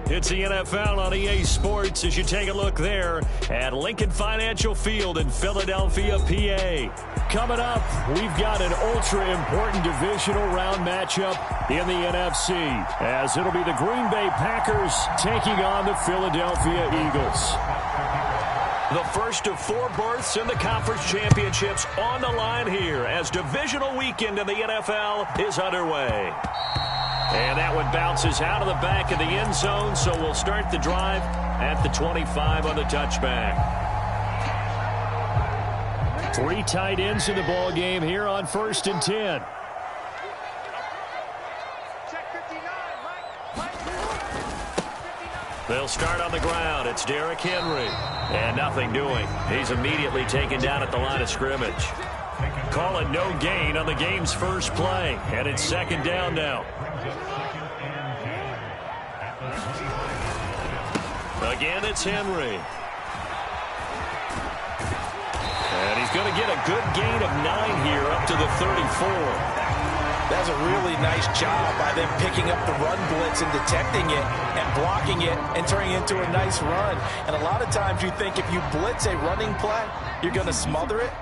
It's the NFL on EA Sports as you take a look there at Lincoln Financial Field in Philadelphia, PA. Coming up, we've got an ultra-important divisional round matchup in the NFC, as it'll be the Green Bay Packers taking on the Philadelphia Eagles. The first of 4 berths in the conference championships on the line here as divisional weekend in the NFL is underway. And that one bounces out of the back of the end zone, so we'll start the drive at the 25 on the touchback. 3 tight ends in the ball game here on 1st and 10. They'll start on the ground. It's Derrick Henry. And nothing doing. He's immediately taken down at the line of scrimmage. Call it no gain on the game's first play. And it's 2nd down now. Again, it's Henry. And he's going to get a good gain of 9 here up to the 34. That's a really nice job by them picking up the run blitz and detecting it and blocking it and turning it into a nice run. And a lot of times you think if you blitz a running play, you're going to smother it.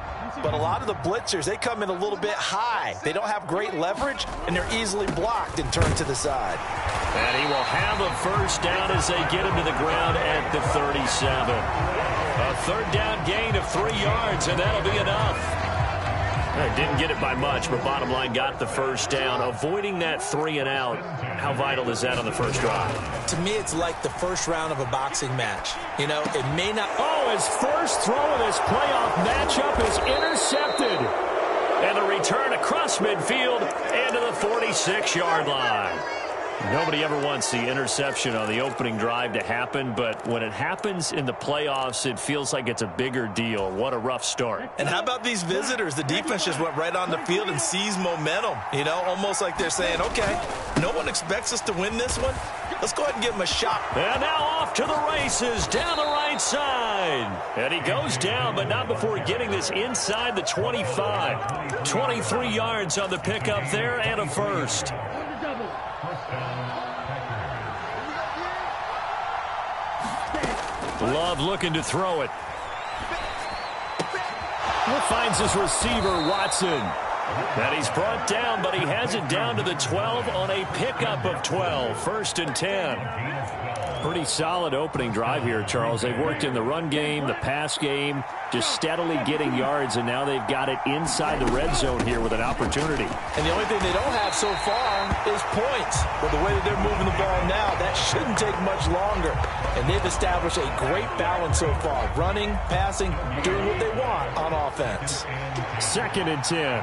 But a lot of the blitzers, they come in a little bit high. They don't have great leverage, and they're easily blocked and turned to the side. And he will have a first down as they get him to the ground at the 37. A 3rd down gain of 3 yards, and that'll be enough. Didn't get it by much, but bottom line got the first down. Avoiding that 3 and out, how vital is that on the first drive? To me, it's like the first round of a boxing match. You know, it may not... Oh, his first throw of this playoff matchup is intercepted. And the return across midfield and to the 46-yard line. Nobody ever wants the interception on the opening drive to happen, but when it happens in the playoffs, it feels like it's a bigger deal. What a rough start. And how about these visitors? The defense just went right on the field and seized momentum. You know, almost like they're saying, okay, no one expects us to win this one. Let's go ahead and give them a shot. And now off to the races down the right side. And he goes down, but not before getting this inside the 25. 23 yards on the pickup there and a first. Love looking to throw it. Finds his receiver, Watson. And he's brought down, but he has it down to the 12 on a pickup of 12. 1st and 10. Pretty solid opening drive here, Charles. They've worked in the run game, the pass game, just steadily getting yards, and now they've got it inside the red zone here with an opportunity. And the only thing they don't have so far is points. But the way that they're moving the ball now, that shouldn't take much longer. And they've established a great balance so far. Running, passing, doing what they want on offense. 2nd and 10.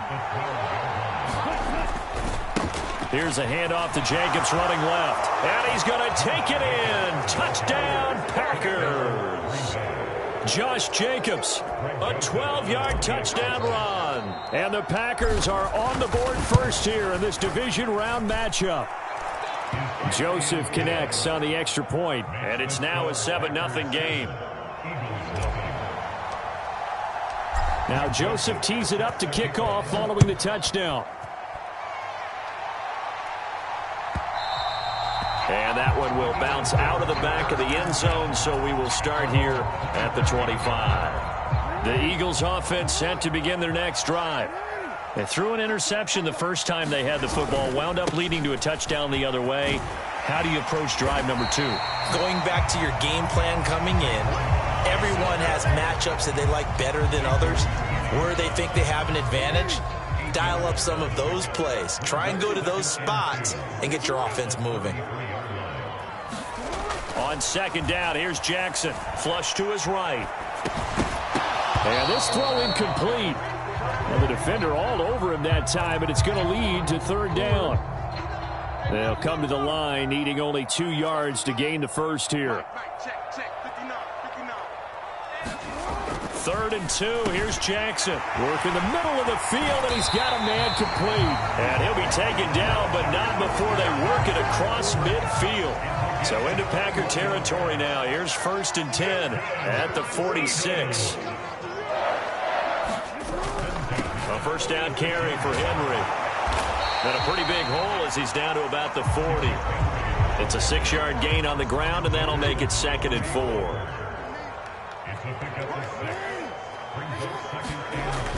Here's a handoff to Jacobs running left. And he's going to take it in. Touchdown, Packers. Josh Jacobs, a 12-yard touchdown run. And the Packers are on the board first here in this division round matchup. Joseph connects on the extra point, and it's now a 7-0 game. Now Joseph tees it up to kick off following the touchdown. And that one will bounce out of the back of the end zone, so we will start here at the 25. The Eagles offense set to begin their next drive. They threw an interception the first time they had the football, wound up leading to a touchdown the other way. How do you approach drive number 2? Going back to your game plan coming in, everyone has matchups that they like better than others, where they think they have an advantage. Dial up some of those plays. Try and go to those spots and get your offense moving. On 2nd down, here's Jackson. Flush to his right. And this throw incomplete. And the defender all over him that time, and it's going to lead to 3rd down. They'll come to the line, needing only 2 yards to gain the first here. 3rd and 2. Here's Jackson. Work in the middle of the field, and he's got a man complete. And he'll be taken down, but not before they work it across midfield. So into Packer territory now. Here's 1st and 10 at the 46. A first down carry for Henry. And a pretty big hole as he's down to about the 40. It's a 6-yard gain on the ground, and that'll make it 2nd and 4.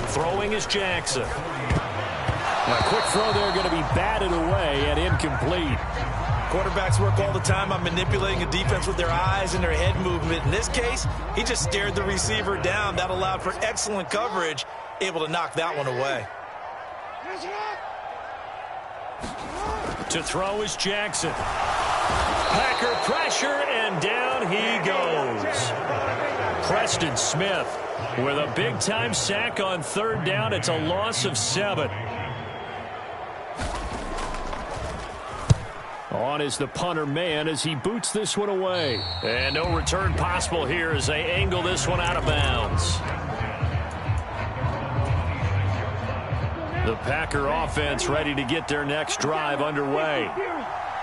Throwing is Jackson. A quick throw there going to be batted away and incomplete. Quarterbacks work all the time on manipulating a defense with their eyes and their head movement. In this case, he just stared the receiver down. That allowed for excellent coverage, able to knock that one away. To throw is Jackson. Packer pressure, and down he goes. Preston Smith with a big-time sack on 3rd down. It's a loss of 7. On is the punter man as he boots this one away. And no return possible here as they angle this one out of bounds. The Packer offense ready to get their next drive underway.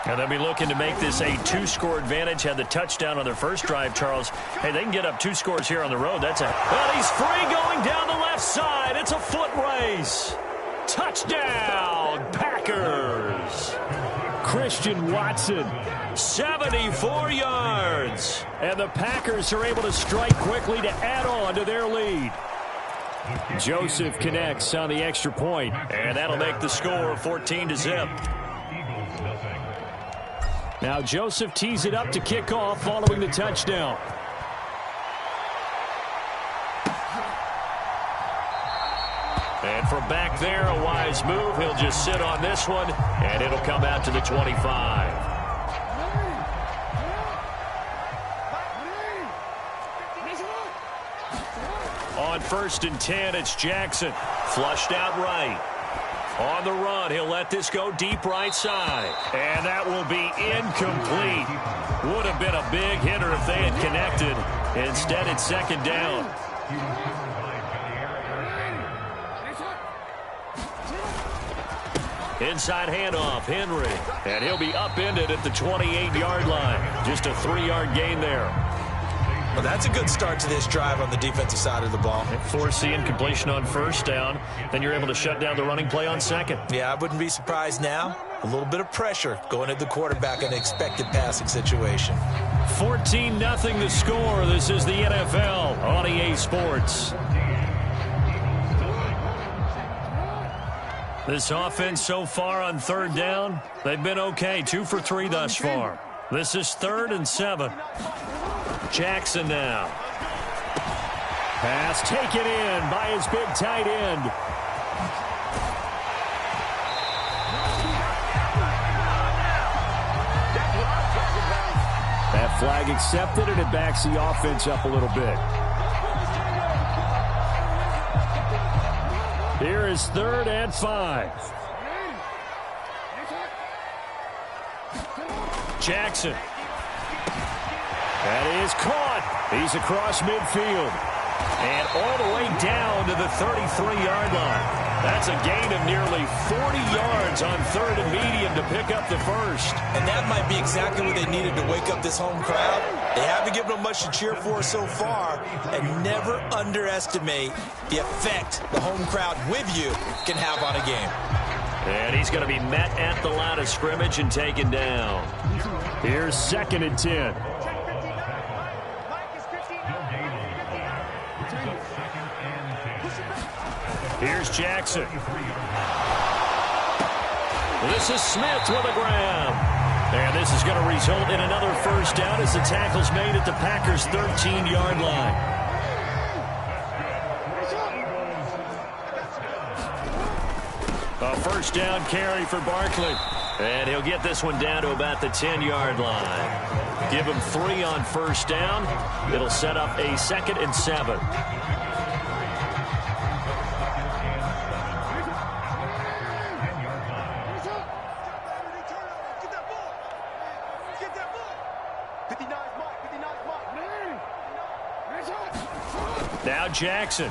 And they'll be looking to make this a 2-score advantage. Had the touchdown on their first drive, Charles. Hey, they can get up 2 scores here on the road. That's a... But he's free going down the left side. It's a foot race. Touchdown, Packers. Christian Watson, 74 yards. And the Packers are able to strike quickly to add on to their lead. Joseph connects on the extra point, and that'll make the score 14-0. Now Joseph tees it up to kick off following the touchdown. And from back there, a wise move. He'll just sit on this one, and it'll come out to the 25. On 1st and 10, it's Jackson. Flushed out right. On the run, he'll let this go deep right side. And that will be incomplete. Would have been a big hitter if they had connected. Instead, it's 2nd down. Inside handoff, Henry. And he'll be upended at the 28-yard line. Just a 3-yard gain there. Well, that's a good start to this drive on the defensive side of the ball. Force the incompletion on 1st down. Then you're able to shut down the running play on 2nd. Yeah, I wouldn't be surprised now. A little bit of pressure going at the quarterback in an expected passing situation. 14-0 the score. This is the NFL on EA Sports. This offense so far on 3rd down, they've been okay. 2 for 3 thus far. This is 3rd and 7. Jackson now. Pass taken in by his big tight end. That flag accepted, and it backs the offense up a little bit. Here is 3rd and 5. Jackson. That is caught. He's across midfield. And all the way down to the 33-yard line. That's a gain of nearly 40 yards on 3rd and medium to pick up the first. And that might be exactly what they needed to wake up this home crowd. They haven't given them much to cheer for so far. And never underestimate the effect the home crowd with you can have on a game. And he's going to be met at the line of scrimmage and taken down. Here's 2nd and 10. Here's Jackson. This is Smith with a grab. And this is going to result in another 1st down as the tackle's made at the Packers' 13-yard line. A 1st down carry for Barkley. And he'll get this one down to about the 10-yard line. Give him 3 on 1st down. It'll set up a 2nd and 7. Now Jackson.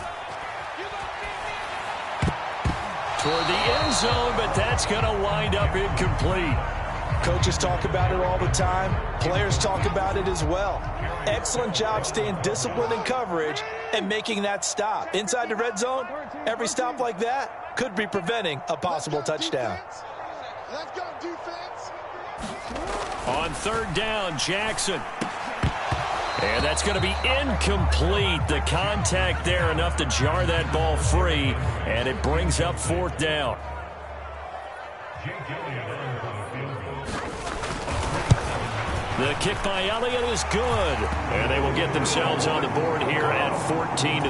Toward the end zone, but that's going to wind up incomplete. Coaches talk about it all the time. Players talk about it as well. Excellent job staying disciplined in coverage and making that stop. Inside the red zone, every stop like that could be preventing a possible touchdown. Let's go, defense. On third down, Jackson. And that's going to be incomplete. The contact there enough to jar that ball free, and it brings up fourth down. The kick by Elliott is good, and they will get themselves on the board here at 14-3.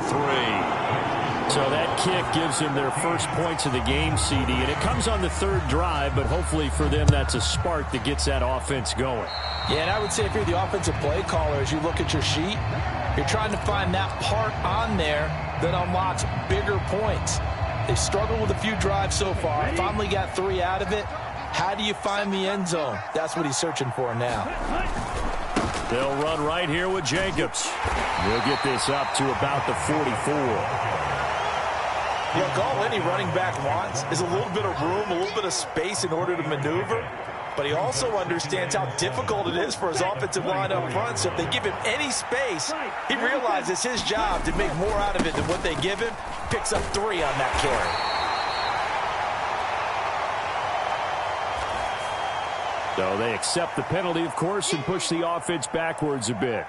So that kick gives them their first points of the game, CD, and it comes on the third drive, but hopefully for them that's a spark that gets that offense going. Yeah, and I would say if you're the offensive play caller, as you look at your sheet, you're trying to find that part on there that unlocks bigger points. They've struggled with a few drives so far, finally got 3 out of it. How do you find the end zone? That's what he's searching for now. They'll run right here with Jacobs. They'll get this up to about the 44. Look, all any running back wants is a little bit of room, a little bit of space in order to maneuver. But he also understands how difficult it is for his offensive line up front. So if they give him any space, he realizes it's his job to make more out of it than what they give him. Picks up 3 on that carry. So they accept the penalty, of course, and push the offense backwards a bit.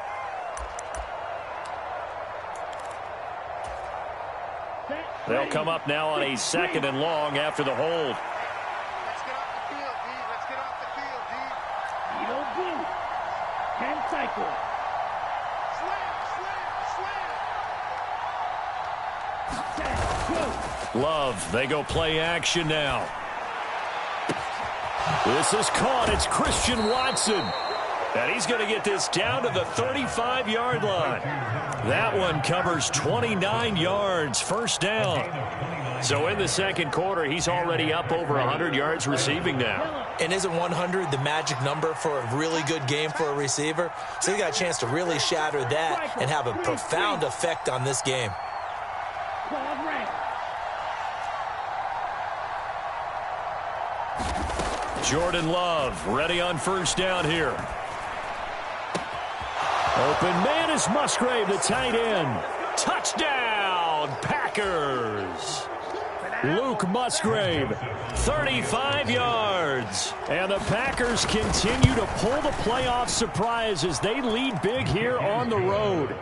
They'll come up now on a 2nd and long after the hold. Let's get off the field, D. Let's get off the field, D. Heel blue. 10 cycle. Slam. Love, they go play action now. This is caught. It's Christian Watson. And he's going to get this down to the 35-yard line. That one covers 29 yards, first down. So in the second quarter, he's already up over 100 yards receiving now. And isn't 100 the magic number for a really good game for a receiver? So he got a chance to really shatter that and have a profound effect on this game. Jordan Love ready on first down here. Open man is Musgrave, the tight end. Touchdown, Packers. Luke Musgrave, 35 yards. And the Packers continue to pull the playoff surprise as they lead big here on the road.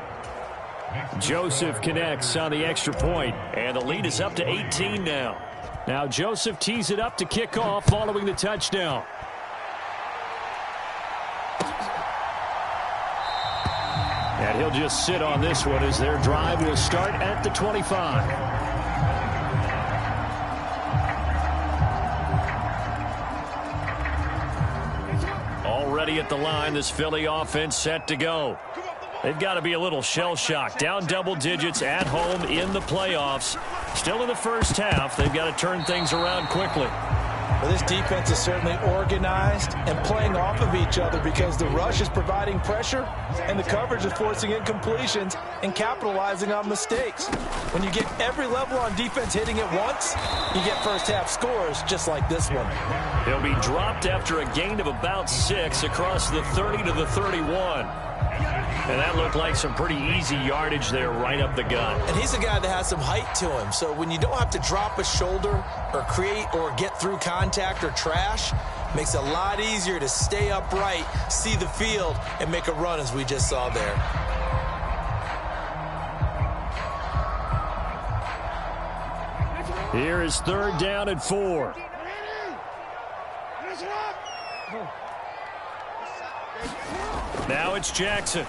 Joseph connects on the extra point, and the lead is up to 18 now. Now Joseph tees it up to kick off following the touchdown. And he'll just sit on this one as their drive will start at the 25. Already at the line, this Philly offense set to go. They've got to be a little shell-shocked. Down double digits at home in the playoffs. Still in the first half. They've got to turn things around quickly. Well, this defense is certainly organized and playing off of each other because the rush is providing pressure and the coverage is forcing incompletions and capitalizing on mistakes. When you get every level on defense hitting at once, you get first half scores just like this one. He'll be dropped after a gain of about 6 across the 30 to the 31. And that looked like some pretty easy yardage there right up the gut. And he's a guy that has some height to him. So when you don't have to drop a shoulder or create or get through contact or trash, makes it a lot easier to stay upright, see the field, and make a run as we just saw there. Here is third down and 4. Now it's Jackson.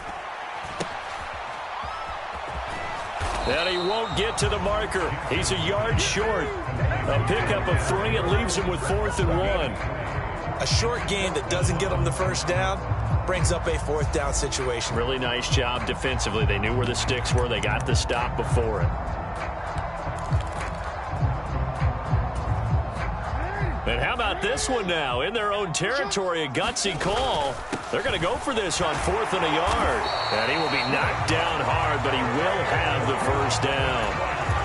And he won't get to the marker. He's a yard short. A pickup of 3. It leaves him with 4th and 1. A short gain that doesn't get him the first down brings up a 4th down situation. Really nice job defensively. They knew where the sticks were. They got the stop before it. And how about this one now? In their own territory, a gutsy call. They're going to go for this on 4th and a yard. And he will be knocked down hard, but he will have the first down.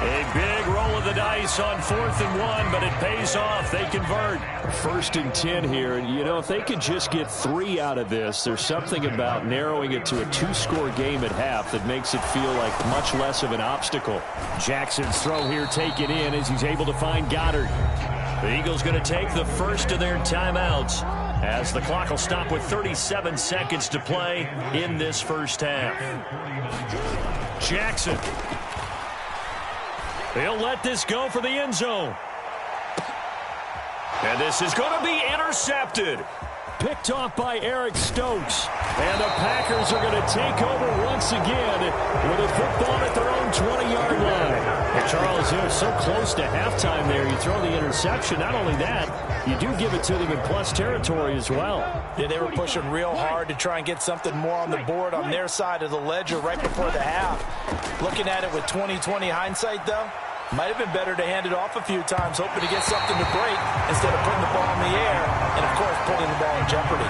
A big roll of the dice on 4th and 1, but it pays off. They convert. 1st and 10 here. And, you know, if they could just get 3 out of this, there's something about narrowing it to a 2-score game at half that makes it feel like much less of an obstacle. Jackson's throw here taken in as he's able to find Goddard. The Eagles going to take the first of their timeouts. as the clock will stop with 37 seconds to play in this first half. Jackson. He'll let this go for the end zone. And this is going to be intercepted. Picked off by Eric Stokes. And the Packers are going to take over once again with a football at their own 20-yard line. And Charles, they're so close to halftime there. You throw the interception. Not only that, you do give it to them in plus territory as well. Yeah, they were pushing real hard to try and get something more on the board on their side of the ledger right before the half. Looking at it with 20/20 hindsight, though, might have been better to hand it off a few times, hoping to get something to break instead of putting the ball in the air and, of course, putting the ball in jeopardy.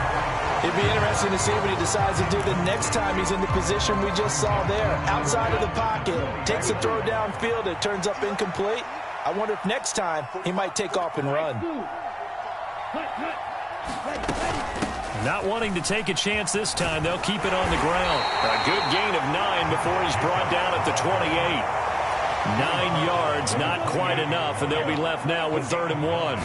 It'd be interesting to see what he decides to do the next time he's in the position we just saw there. Outside of the pocket, takes a throw downfield, it turns up incomplete. I wonder if next time he might take off and run. Not wanting to take a chance this time, they'll keep it on the ground. A good gain of 9 before he's brought down at the 28. 9 yards, not quite enough, and they'll be left now with 3rd and 1.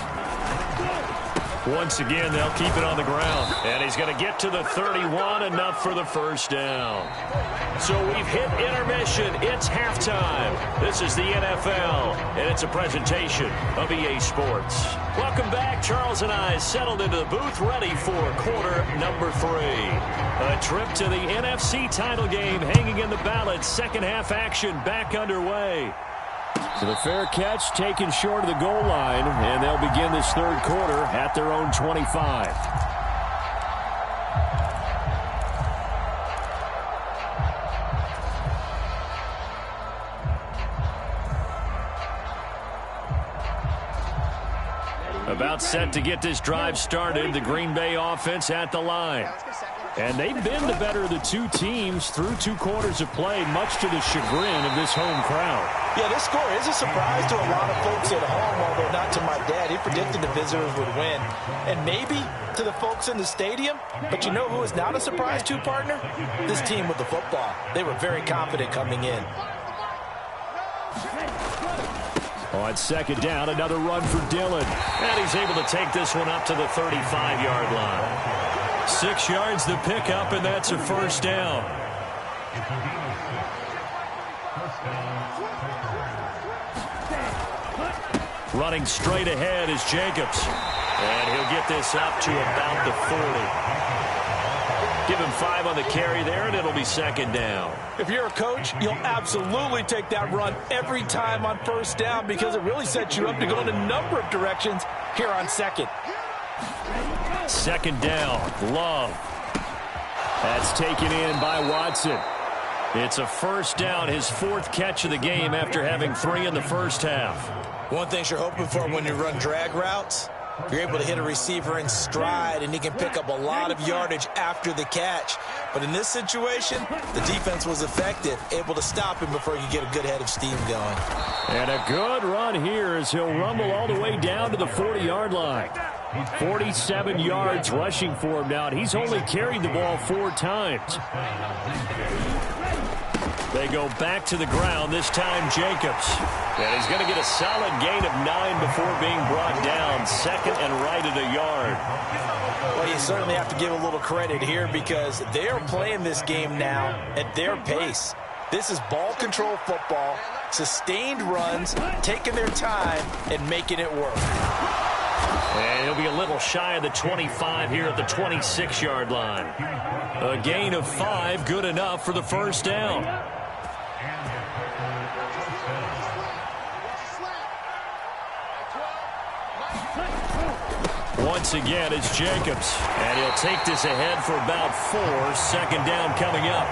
Once again, they'll keep it on the ground. And he's going to get to the 31, enough for the first down. So we've hit intermission. It's halftime. This is the NFL, and it's a presentation of EA Sports. Welcome back. Charles and I settled into the booth, ready for quarter number 3. A trip to the NFC title game hanging in the balance. Second half action back underway. So the fair catch taken short of the goal line, and they'll begin this third quarter at their own 25. About set to get this drive started, the Green Bay offense at the line. And they've been the better of the two teams through 2 quarters of play, much to the chagrin of this home crowd. Yeah, this score is a surprise to a lot of folks at home, although not to my dad. He predicted the visitors would win. And maybe to the folks in the stadium. But you know who is not a surprise to, partner? This team with the football. They were very confident coming in. On second down, another run for Dillon. And he's able to take this one up to the 35-yard line. 6 yards the pickup, and that's a first down. Running straight ahead is Jacobs. And he'll get this up to about the 40. Give him 5 on the carry there, and it'll be second down. If you're a coach, you'll absolutely take that run every time on first down because it really sets you up to go in a number of directions here on second. Second down, Love. That's taken in by Watson. It's a first down, his 4th catch of the game after having 3 in the first half. One thing you're hoping for when you run drag routes, you're able to hit a receiver in stride, and he can pick up a lot of yardage after the catch. But in this situation, the defense was effective, able to stop him before he could get a good head of steam going. And a good run here as he'll rumble all the way down to the 40-yard line. 47 yards rushing for him now, and he's only carried the ball 4 times. They go back to the ground, this time Jacobs. And he's going to get a solid gain of 9 before being brought down. Second and right at a yard. Well, you certainly have to give a little credit here because they are playing this game now at their pace. This is ball control football, sustained runs, taking their time, and making it work. And he'll be a little shy of the 25 here at the 26-yard line. A gain of 5, good enough for the first down. Once again, it's Jacobs. And he'll take this ahead for about 4. Second down coming up.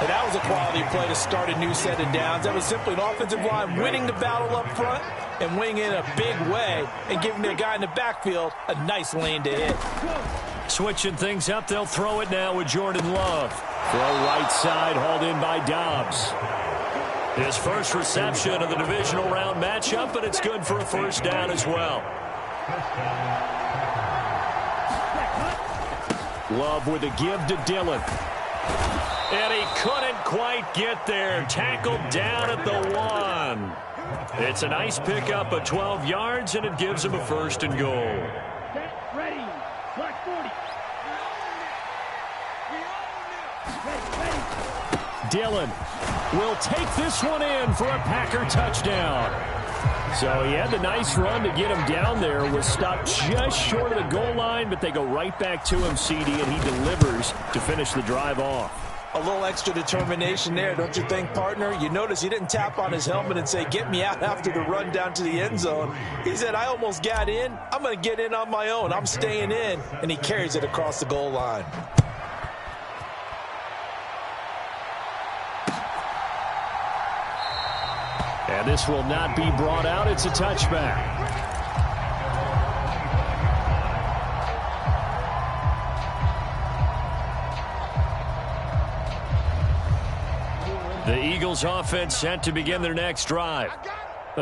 And that was a quality play to start a new set of downs. That was simply an offensive line winning the battle up front and winning in a big way and giving their guy in the backfield a nice lane to hit. Switching things up, they'll throw it now with Jordan Love. Throw right side, hauled in by Dobbs. His first reception of the divisional round matchup, but it's good for a first down as well. Love with a give to Dillon. And he couldn't quite get there. Tackled down at the 1. It's a nice pickup of 12 yards, and it gives him a first and goal. Ready. Black 4. Dillon will take this one in for a Packer touchdown. So he had the nice run to get him down there. Was stopped just short of the goal line, but they go right back to him, CD, and he delivers to finish the drive off. A little extra determination there, don't you think, partner? You notice he didn't tap on his helmet and say, get me out after the run down to the end zone. He said, I almost got in. I'm going to get in on my own. I'm staying in. And he carries it across the goal line. And this will not be brought out. It's a touchback. The Eagles offense set to begin their next drive.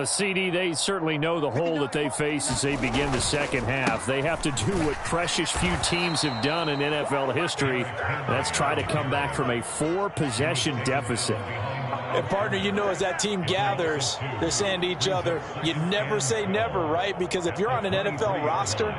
CD, they certainly know the hole that they face as they begin the second half. They have to do what precious few teams have done in NFL history. That's try to come back from a 4-possession deficit. And, partner, you know, as that team gathers, they're saying to each other, you never say never, right? Because if you're on an NFL roster,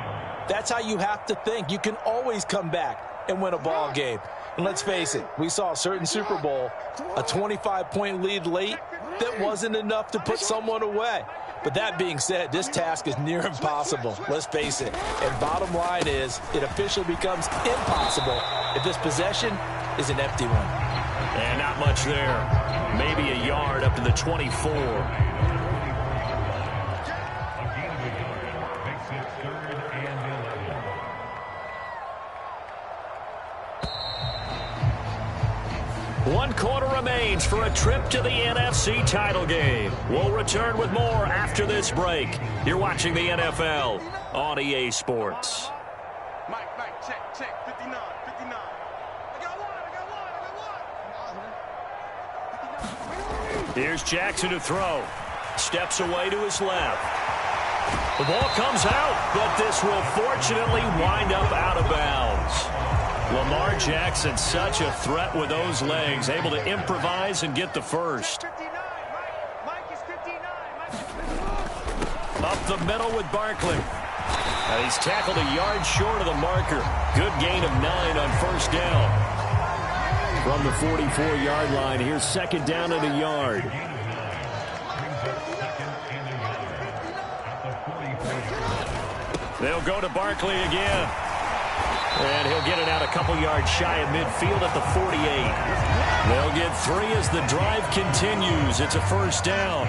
that's how you have to think. You can always come back and win a ball game. And let's face it, we saw a certain Super Bowl, a 25-point lead late that wasn't enough to put someone away. But that being said, this task is near impossible. Let's face it. And bottom line is, it officially becomes impossible if this possession is an empty one. And not much there. Maybe a yard up to the 24. One quarter remains for a trip to the NFC title game. We'll return with more after this break. You're watching the NFL on EA Sports. Mike, check, 59. I got one. Here's Jackson to throw. Steps away to his left. The ball comes out, but this will fortunately wind up out of bounds. Lamar Jackson, such a threat with those legs, able to improvise and get the first. Mike is 59. Up the middle with Barkley. He's tackled a yard short of the marker. Good gain of 9 on first down. From the 44-yard line, here's second down and a yard. They'll go to Barkley again. And he'll get it out a couple yards shy of midfield at the 48. They'll get 3 as the drive continues. It's a first down.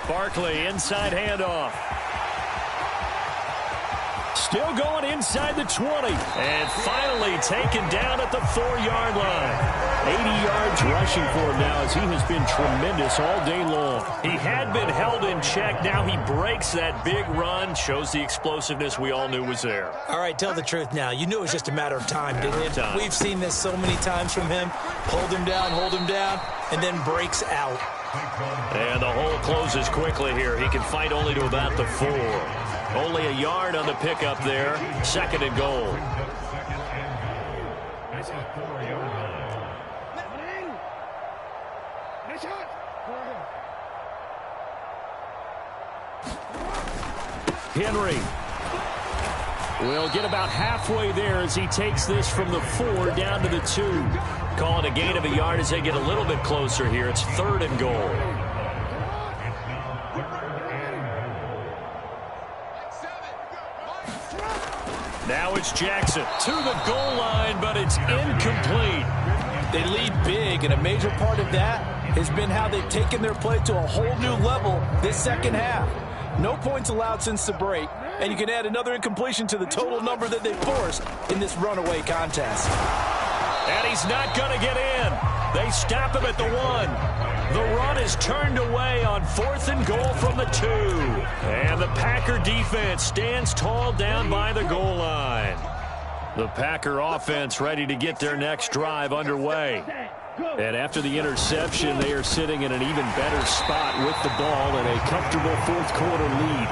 Barkley, inside handoff. Still going inside the 20. And finally taken down at the 4-yard line. 80 yards rushing for him now as he has been tremendous all day long. He had been held in check. Now he breaks that big run. Shows the explosiveness we all knew was there. All right, tell the truth now. You knew it was just a matter of time, didn't you? We've seen this so many times from him. Hold him down, and then breaks out. And the hole closes quickly here. He can fight only to about the 4. Only a yard on the pickup there. Second and goal. Henry will get about halfway there as he takes this from the 4 down to the 2. Call it a gain of a yard as they get a little bit closer here. It's third and goal. Now it's Jackson to the goal line, but it's incomplete. They lead big, and a major part of that has been how they've taken their play to a whole new level this second half. No points allowed since the break, and you can add another incompletion to the total number that they forced in this runaway contest. And he's not going to get in. They stop him at the 1. The run is turned away on 4th and goal from the 2. And the Packer defense stands tall down by the goal line. The Packer offense ready to get their next drive underway. And after the interception, they are sitting in an even better spot with the ball and a comfortable 4th quarter lead.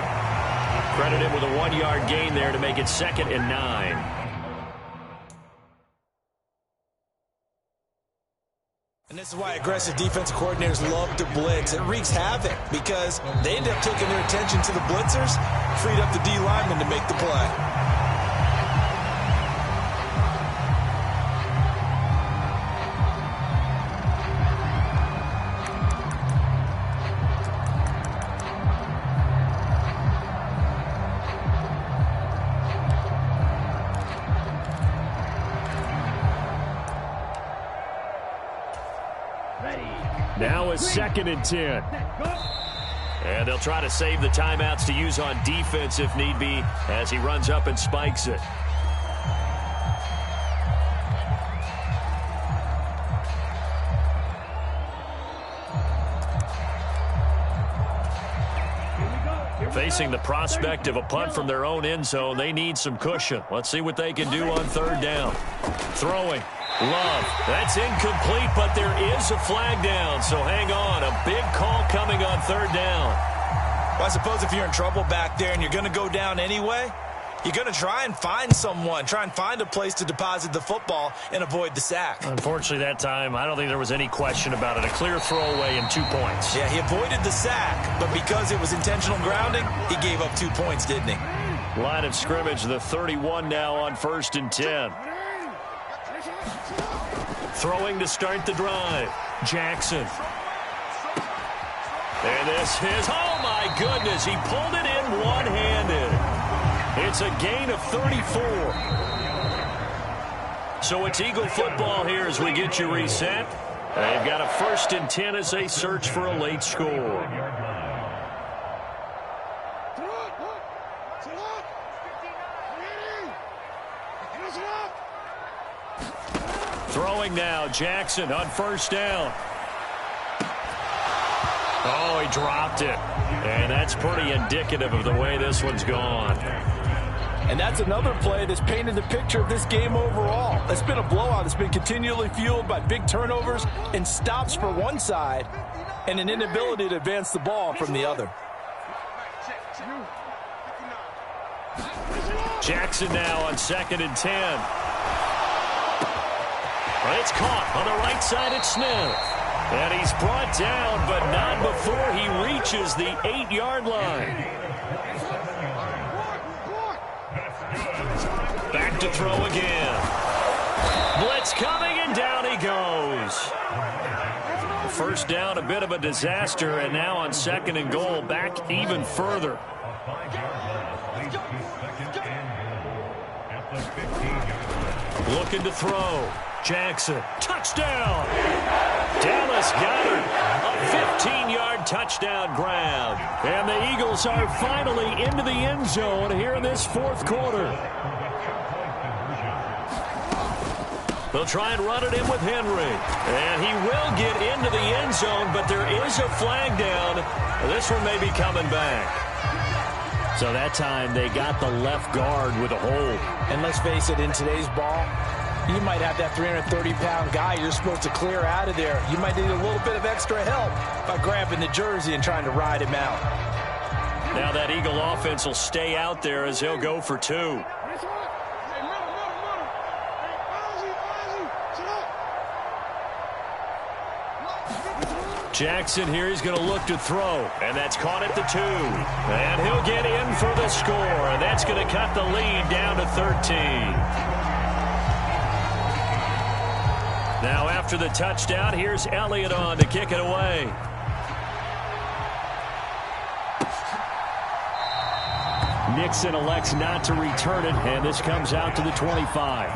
Credited with a 1-yard gain there to make it 2nd and 9. this is why aggressive defensive coordinators love to blitz. It wreaks havoc because they end up taking their attention to the blitzers, freed up the D lineman to make the play. Now it's 2nd and 10. And they'll try to save the timeouts to use on defense if need be as he runs up and spikes it. Facing the prospect of a punt from their own end zone, they need some cushion. Let's see what they can do on 3rd down. Throwing. Love. That's incomplete, but there is a flag down, so hang on. A big call coming on 3rd down. Well, I suppose if you're in trouble back there and you're going to go down anyway, you're going to try and find someone, try and find a place to deposit the football and avoid the sack. Unfortunately, that time, I don't think there was any question about it. A clear throwaway and 2 points. Yeah, he avoided the sack, but because it was intentional grounding, he gave up 2 points, didn't he? Line of scrimmage, the 31 now on 1st and 10. Throwing to start the drive. Jackson. And this is, oh my goodness, he pulled it in one-handed. It's a gain of 34. So it's Eagle football here as we get you reset. They've got a 1st and 10 as they search for a late score. Throwing now, Jackson on 1st down. Oh, he dropped it. And that's pretty indicative of the way this one's gone. And that's another play that's painted the picture of this game overall. It's been a blowout. It's been continually fueled by big turnovers and stops for one side and an inability to advance the ball from the other. Jackson now on 2nd and 10. It's caught on the right side at Smith. And he's brought down, but not before he reaches the 8-yard line. Back to throw again. Blitz coming, and down he goes. 1st down, a bit of a disaster, and now on 2nd and goal, back even further. Looking to throw. Jackson, touchdown. Dallas Goedert, a 15-yard touchdown grab. And the Eagles are finally into the end zone here in this 4th quarter. They'll try and run it in with Henry. And he will get into the end zone, but there is a flag down. This one may be coming back. So that time they got the left guard with a hold. And let's face it, in today's ball, you might have that 330-pound guy you're supposed to clear out of there. You might need a little bit of extra help by grabbing the jersey and trying to ride him out. Now that Eagle offense will stay out there as he'll go for 2. Jackson here, he's going to look to throw, and that's caught at the 2. And he'll get in for the score, and that's going to cut the lead down to 13. Now after the touchdown, here's Elliott on to kick it away. Nixon elects not to return it, and this comes out to the 25.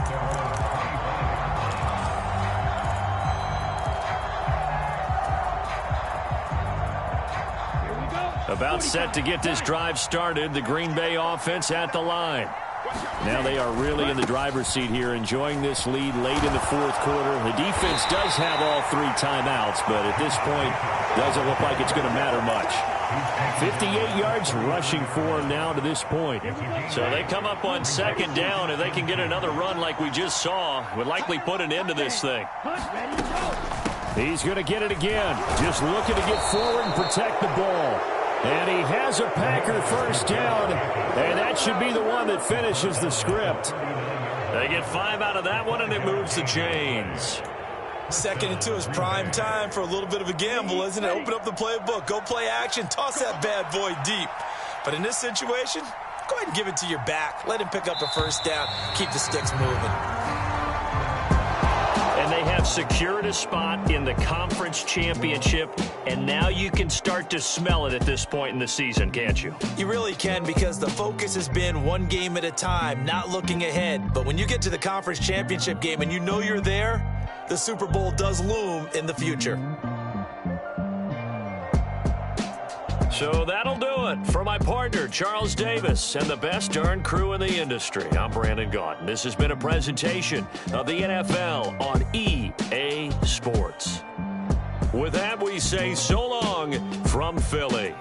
About set to get this drive started, the Green Bay offense at the line. Now they are really in the driver's seat here, enjoying this lead late in the 4th quarter. The defense does have all 3 timeouts, but at this point, doesn't look like it's going to matter much. 58 yards rushing for him now to this point. So they come up on 2nd down. If they can get another run like we just saw, would likely put an end to this thing. He's going to get it again. Just looking to get forward and protect the ball. And he has a Packer 1st down, and that should be the one that finishes the script. They get 5 out of that one, and it moves the chains. Second and 2 is prime time for a little bit of a gamble, isn't it? Open up the playbook, go play action, toss that bad boy deep. But in this situation, go ahead and give it to your back. Let him pick up a first down. Keep the sticks moving. And they have secured a spot in the conference championship, and now you can start to smell it at this point in the season, can't you? You really can, because the focus has been one game at a time, not looking ahead. But when you get to the conference championship game and you know you're there, the Super Bowl does loom in the future. So that'll do it. For my partner, Charles Davis, and the best darn crew in the industry, I'm Brandon Gaudin. This has been a presentation of the NFL on EA Sports. With that, we say so long from Philly.